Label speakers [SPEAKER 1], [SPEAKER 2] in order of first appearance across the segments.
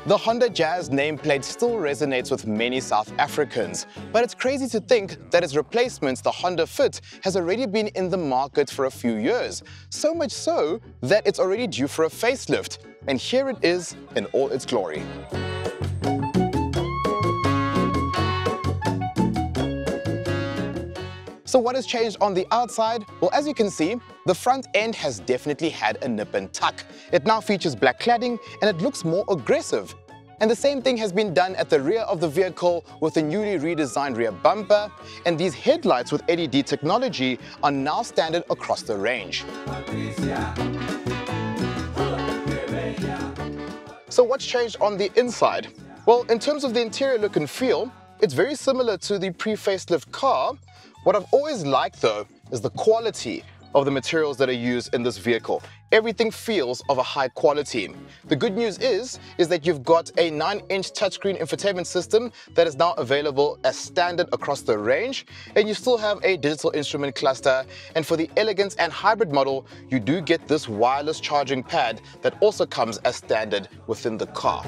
[SPEAKER 1] The Honda Jazz nameplate still resonates with many South Africans, but it's crazy to think that its replacement, the Honda Fit, has already been in the market for a few years, so much so that it's already due for a facelift, and here it is in all its glory. So what has changed on the outside? Well, as you can see, the front end has definitely had a nip and tuck. It now features black cladding and it looks more aggressive. And the same thing has been done at the rear of the vehicle with the newly redesigned rear bumper, and these headlights with LED technology are now standard across the range. So what's changed on the inside? Well, in terms of the interior look and feel, it's very similar to the pre-facelift car. What I've always liked though is the quality of the materials that are used in this vehicle. Everything feels of a high quality. The good news is that you've got a 9-inch touchscreen infotainment system that is now available as standard across the range, and you still have a digital instrument cluster, and for the elegance and hybrid model you do get this wireless charging pad that also comes as standard within the car.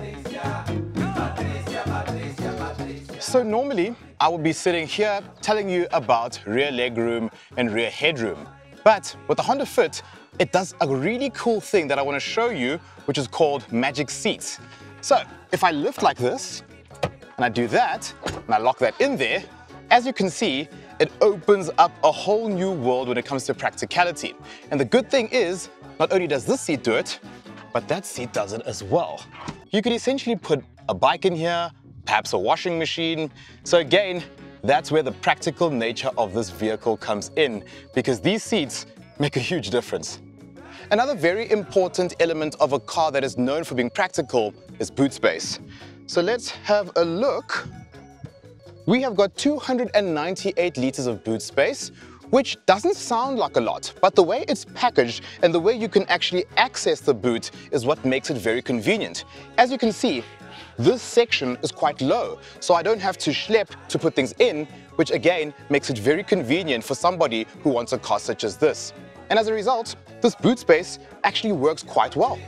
[SPEAKER 1] So normally I would be sitting here telling you about rear legroom and rear headroom. But with the Honda Fit, it does a really cool thing that I want to show you, which is called magic seats. So if I lift like this, and I do that, and I lock that in there, as you can see, it opens up a whole new world when it comes to practicality. And the good thing is, not only does this seat do it, but that seat does it as well. You could essentially put a bike in here, perhaps a washing machine. So again, that's where the practical nature of this vehicle comes in, because these seats make a huge difference. Another very important element of a car that is known for being practical is boot space. So let's have a look. We have got 298 liters of boot space, which doesn't sound like a lot, but the way it's packaged and the way you can actually access the boot is what makes it very convenient. As you can see, this section is quite low, so I don't have to schlep to put things in, which again makes it very convenient for somebody who wants a car such as this. And as a result, this boot space actually works quite well.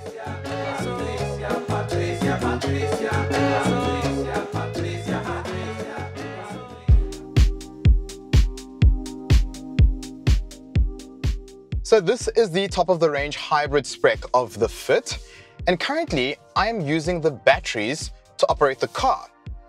[SPEAKER 1] So this is the top of the range hybrid spec of the Fit, and currently I am using the batteries to operate the car.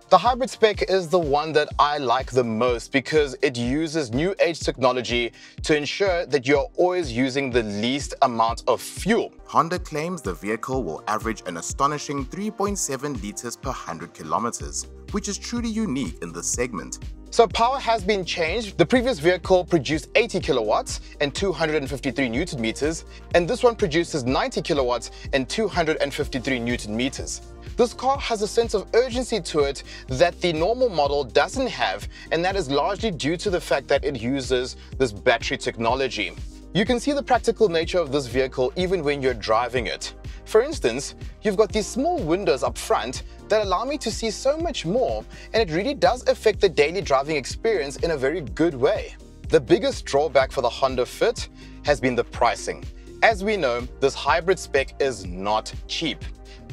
[SPEAKER 1] The hybrid spec is the one that I like the most because it uses new age technology to ensure that you're always using the least amount of fuel.
[SPEAKER 2] Honda claims the vehicle will average an astonishing 3.7 liters per 100 kilometers, which is truly unique in this segment.
[SPEAKER 1] So power has been changed. The previous vehicle produced 80 kilowatts and 253 newton meters, and this one produces 90 kilowatts and 253 newton meters. This car has a sense of urgency to it that the normal model doesn't have, and that is largely due to the fact that it uses this battery technology. You can see the practical nature of this vehicle even when you're driving it. For instance, you've got these small windows up front that allow me to see so much more, and it really does affect the daily driving experience in a very good way. The biggest drawback for the Honda Fit has been the pricing. As we know, this hybrid spec is not cheap.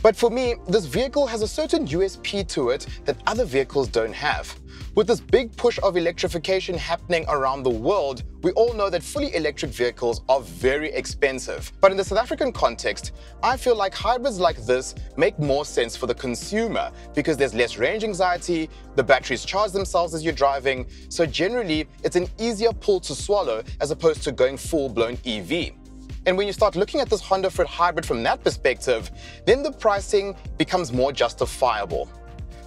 [SPEAKER 1] But for me, this vehicle has a certain USP to it that other vehicles don't have. With this big push of electrification happening around the world, we all know that fully electric vehicles are very expensive. But in the South African context, I feel like hybrids like this make more sense for the consumer because there's less range anxiety, the batteries charge themselves as you're driving, so generally it's an easier pill to swallow as opposed to going full-blown EV. And when you start looking at this Honda Fit hybrid from that perspective, then the pricing becomes more justifiable.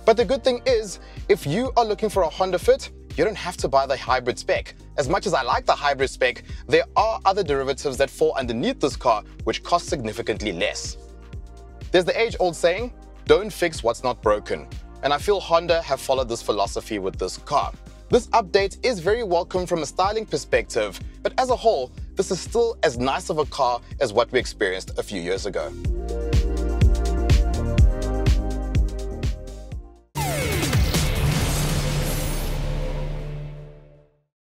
[SPEAKER 1] But the good thing is, if you are looking for a Honda Fit, you don't have to buy the hybrid spec. As much as I like the hybrid spec, there are other derivatives that fall underneath this car which cost significantly less. There's the age-old saying, don't fix what's not broken. And I feel Honda have followed this philosophy with this car. This update is very welcome from a styling perspective, but as a whole, this is still as nice of a car as what we experienced a few years ago.